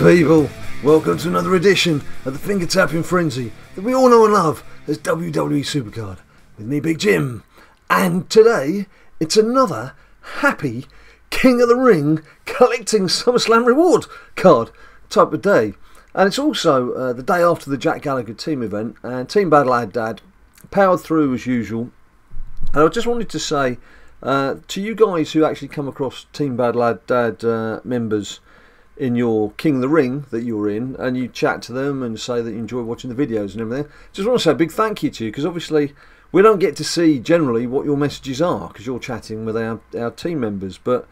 people, welcome to another edition of the finger tapping frenzy that we all know and love as WWE SuperCard with me, Big Jim. And today it's another happy King of the Ring collecting SummerSlam reward card type of day, and it's also the day after the Jack Gallagher team event, and Team BadLadDad powered through as usual. And I just wanted to say to you guys who actually come across Team BadLadDad members in your King of the Ring that you're in, and you chat to them and say that you enjoy watching the videos and everything, just want to say a big thank you to you, because obviously we don't get to see generally what your messages are because you're chatting with our team members. But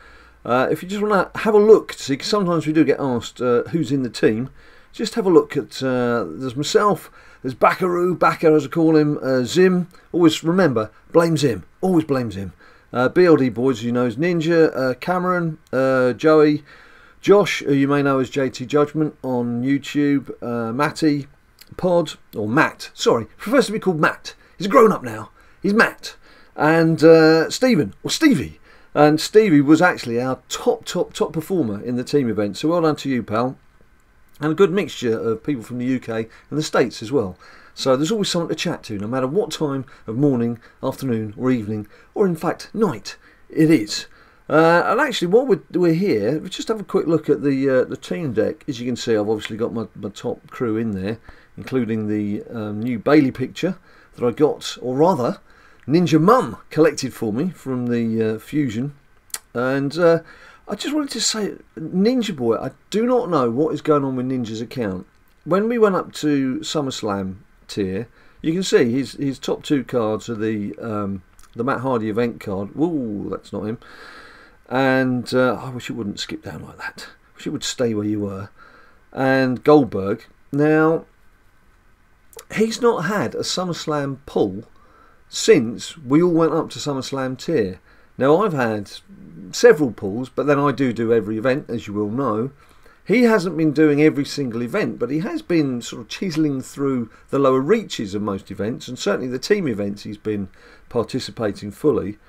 if you just want to have a look to see, because sometimes we do get asked who's in the team, just have a look at there's myself, there's Backer as I call him, Zim. Always remember, blame Zim, always blame Zim. BLD boys, you know, is Ninja, Cameron, Joey, Josh, who you may know as JT Judgment on YouTube, Matty, Pod, or Matt, sorry, prefers to be called Matt. He's grown up now, he's Matt. And Stephen, or Stevie. And Stevie was actually our top performer in the team event, so well done to you, pal. And a good mixture of people from the UK and the States as well. So there's always someone to chat to, no matter what time of morning, afternoon, or evening, or in fact night it is. And actually, while we're here, we just have a quick look at the team deck. As you can see, I've obviously got my top crew in there, including the new Bailey picture that I got, or rather, Ninja Mum collected for me from the Fusion. And I just wanted to say, Ninja Boy, I do not know what is going on with Ninja's account. When we went up to SummerSlam tier, you can see his top two cards are the Matt Hardy event card. Ooh, that's not him. And I wish it wouldn't skip down like that. I wish it would stay where you were. And Goldberg. Now, he's not had a SummerSlam pull since we all went up to SummerSlam tier. Now, I've had several pulls, but then I do every event, as you will know. He hasn't been doing every single event, but he has been sort of chiseling through the lower reaches of most events, and certainly the team events he's been participating fully.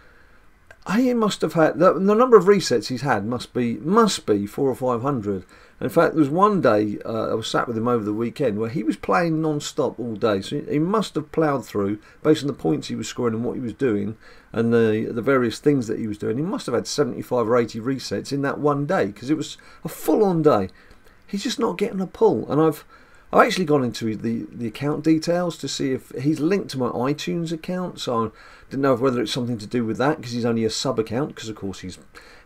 He must have had the number of resets he's had must be 400 or 500. In fact, there was one day I was sat with him over the weekend where he was playing non-stop all day, so he must have ploughed through based on the points he was scoring and what he was doing and the various things that he was doing. He must have had 75 or 80 resets in that one day, because it was a full-on day. He's just not getting a pull, and I've actually gone into the account details to see if he's linked to my iTunes account, so I didn't know whether it's something to do with that, because he's only a sub account, because of course he's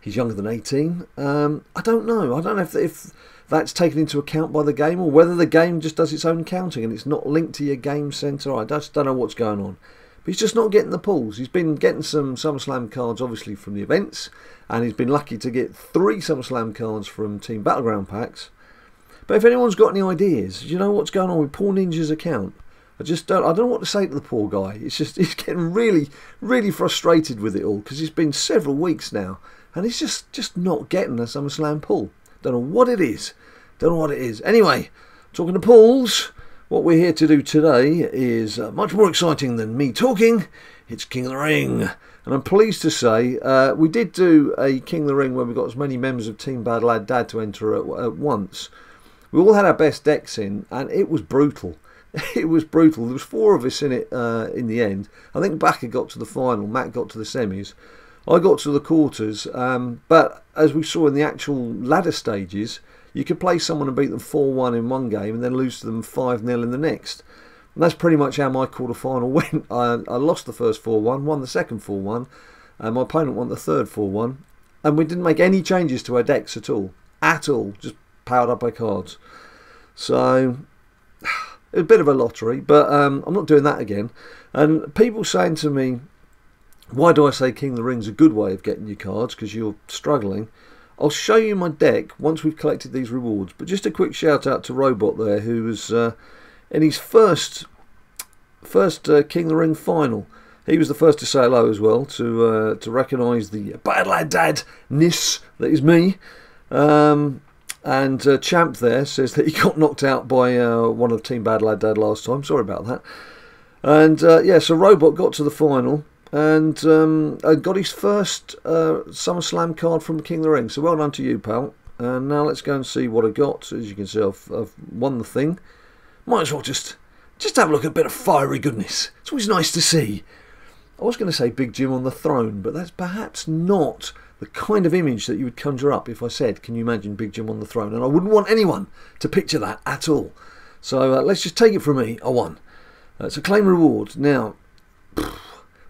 younger than 18. I don't know. I don't know if that's taken into account by the game, or whether the game just does its own counting and it's not linked to your game center. I just don't know what's going on. But he's just not getting the pulls. He's been getting some SummerSlam cards, obviously, from the events, and he's been lucky to get 3 SummerSlam cards from Team Battleground packs. But if anyone's got any ideas, do you know what's going on with poor Ninja's account? I don't know what to say to the poor guy. It's just, he's getting really frustrated with it all, because it's been several weeks now, and he's just not getting a SummerSlam pull. Don't know what it is. Don't know what it is. Anyway, talking to pulls, what we're here to do today is much more exciting than me talking. It's King of the Ring. And I'm pleased to say we did do a King of the Ring where we got as many members of Team BadLadDad to enter at once. We all had our best decks in, and it was brutal. It was brutal. There was 4 of us in it in the end. I think Backer got to the final, Matt got to the semis, I got to the quarters. But as we saw in the actual ladder stages, you could play someone and beat them 4-1 in one game and then lose to them 5-0 in the next. And that's pretty much how my quarter-final went. I lost the first 4-1, won the second 4-1, and my opponent won the third 4-1. And we didn't make any changes to our decks at all. Just powered up our cards. So it was a bit of a lottery, but I'm not doing that again. And people saying to me, why do I say King of the Ring's a good way of getting your cards, because you're struggling? I'll show you my deck once we've collected these rewards, but just a quick shout out to Robot there, who was in his first King of the Ring final. He was the first to say hello as well, to recognise the BadLadDad-ness that is me. And Champ there says that he got knocked out by one of Team BadLadDad last time. Sorry about that. And yeah, so Robot got to the final and got his first SummerSlam card from King of the Ring. So well done to you, pal. And now let's go and see what I got. As you can see, I've won the thing. Might as well just have a look at a bit of fiery goodness. It's always nice to see. I was going to say Big Jim on the throne, but that's perhaps not the kind of image that you would conjure up if I said, can you imagine Big Jim on the throne? And I wouldn't want anyone to picture that at all. So let's just take it from me. I won. It's a claim reward. Now,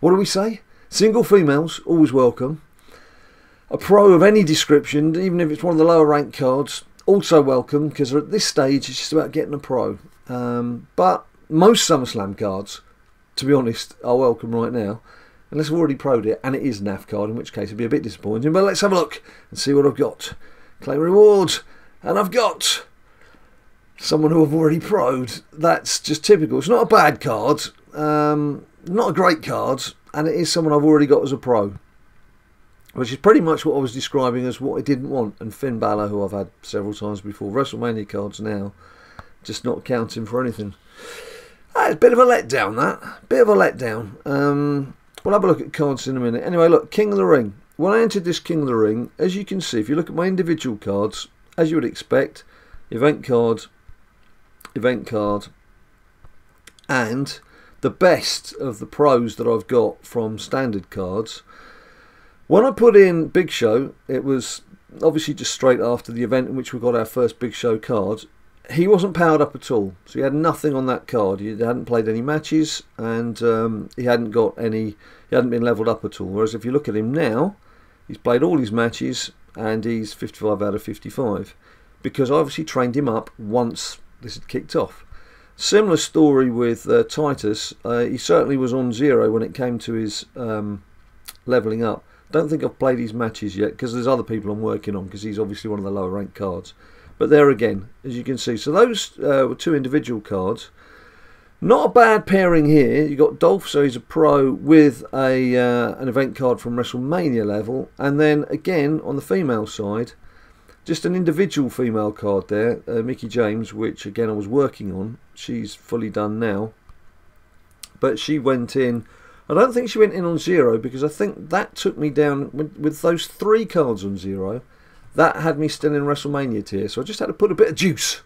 what do we say? Single females, always welcome. A pro of any description, even if it's one of the lower ranked cards, also welcome, because at this stage it's just about getting a pro. But most SummerSlam cards, to be honest, are welcome right now, unless I've already pro'd it and it is an AF card, in which case it'd be a bit disappointing. But let's have a look and see what I've got. Claim reward, and I've got someone who I've already pro'd. That's just typical. It's not a bad card, not a great card, and it is someone I've already got as a pro, which is pretty much what I was describing as what I didn't want. And Finn Balor, who I've had several times before. WrestleMania cards now, just not counting for anything. It's a bit of a letdown, that. Bit of a letdown. We'll have a look at cards in a minute. Anyway, look, King of the Ring. When I entered this King of the Ring, as you can see, if you look at my individual cards, as you would expect, event card, and the best of the pros that I've got from standard cards. When I put in Big Show, it was obviously just straight after the event in which we got our first Big Show card. He wasn't powered up at all, so he had nothing on that card. He hadn't played any matches, and he hadn't been leveled up at all. Whereas if you look at him now, he's played all his matches, and he's 55 out of 55, because I obviously trained him up once this had kicked off. Similar story with Titus. He certainly was on 0 when it came to his levelling up. Don't think I've played his matches yet, because there's other people I'm working on, because he's obviously one of the lower ranked cards. But there again, as you can see, so those were two individual cards. Not a bad pairing here. You got Dolph, so he's a pro, with an event card from WrestleMania level, and then again on the female side, just an individual female card there, Mickie James, which again I was working on. She's fully done now, but she went in. I don't think she went in on 0, because I think that took me down with those 3 cards on 0. That had me still in WrestleMania tier, so I just had to put a bit of juice.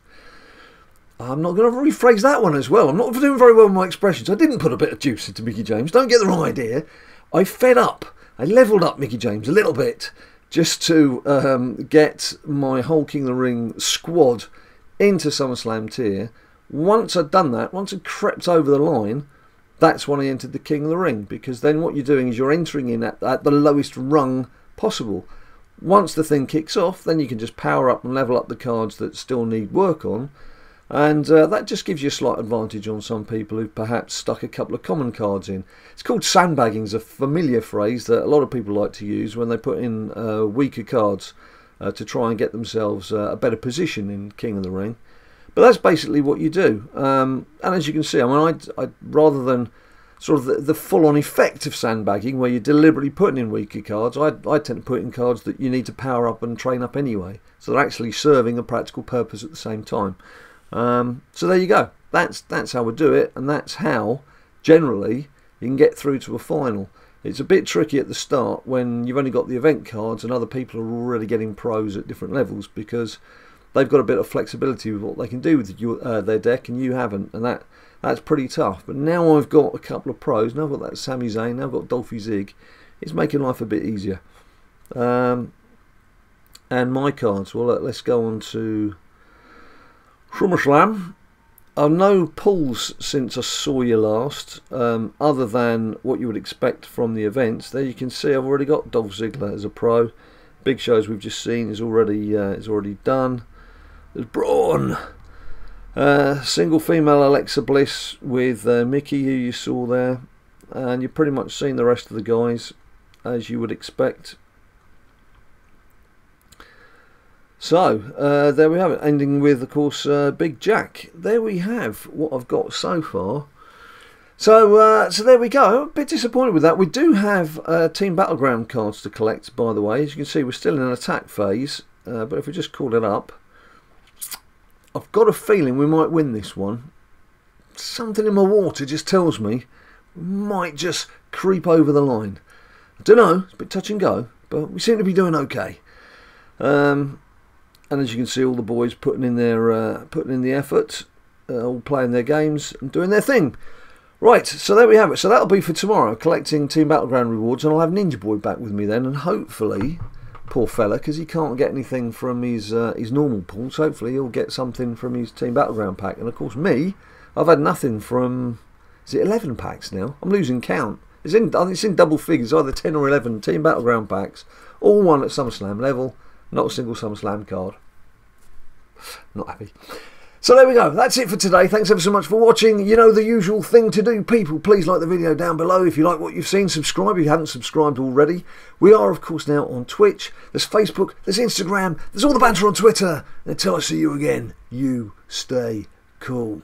I'm not going to rephrase that one as well. I'm not doing very well with my expressions. I didn't put a bit of juice into Mickie James. Don't get the wrong idea. I fed up. I levelled up Mickie James a little bit, just to get my whole King of the Ring squad into SummerSlam tier. Once I'd done that, once I'd crept over the line, that's when I entered the King of the Ring, because then what you're doing is you're entering in at the lowest rung possible. Once the thing kicks off, then you can just power up and level up the cards that still need work on, and that just gives you a slight advantage on some people who've perhaps stuck a couple of common cards in. It's called sandbagging. It's a familiar phrase that a lot of people like to use when they put in weaker cards to try and get themselves a better position in King of the Ring. But that's basically what you do. And as you can see, I mean, I rather than sort of the full-on effect of sandbagging, where you're deliberately putting in weaker cards, I tend to put in cards that you need to power up and train up anyway. So they're actually serving a practical purpose at the same time. So there you go. That's how we do it, and that's how, generally, you can get through to a final. It's a bit tricky at the start when you've only got the event cards and other people are already getting pros at different levels, because they've got a bit of flexibility with what they can do with their deck, and you haven't, and that's pretty tough. But now I've got a couple of pros. Now I've got that Sami Zayn. Now I've got Dolphy Zig. It's making life a bit easier. And my cards. Well, let's go on to SummerSlam. I've no pulls since I saw you last, other than what you would expect from the events. There you can see I've already got Dolph Ziggler as a pro. Big Shows we've just seen is already done. There's Braun. Single female Alexa Bliss with Mickie, who you saw there, and you've pretty much seen the rest of the guys as you would expect. So there we have it, ending with, of course, Big Jack. There we have what I've got so far. So there we go. I'm a bit disappointed with that. We do have Team Battleground cards to collect, by the way. As you can see, we're still in an attack phase, but if we just call it up, I've got a feeling we might win this one. Something in my water just tells me we might just creep over the line. I don't know, it's a bit touch and go, but we seem to be doing okay. And as you can see, all the boys putting in the effort, all playing their games and doing their thing. Right, so there we have it. So that'll be for tomorrow, collecting Team Battleground rewards, and I'll have Ninja Boy back with me then, and hopefully, poor fella, because he can't get anything from his normal pools, hopefully he'll get something from his Team Battleground pack. And of course me, I've had nothing from, is it 11 packs now? I'm losing count. I think it's in double figures, either 10 or 11 Team Battleground packs, all won at SummerSlam level, not a single SummerSlam card. Not happy. So there we go, that's it for today. Thanks ever so much for watching. You know the usual thing to do, people. Please like the video down below. If you like what you've seen, subscribe if you haven't subscribed already. We are, of course, now on Twitch. There's Facebook, there's Instagram, there's all the banter on Twitter. And until I see you again, you stay cool.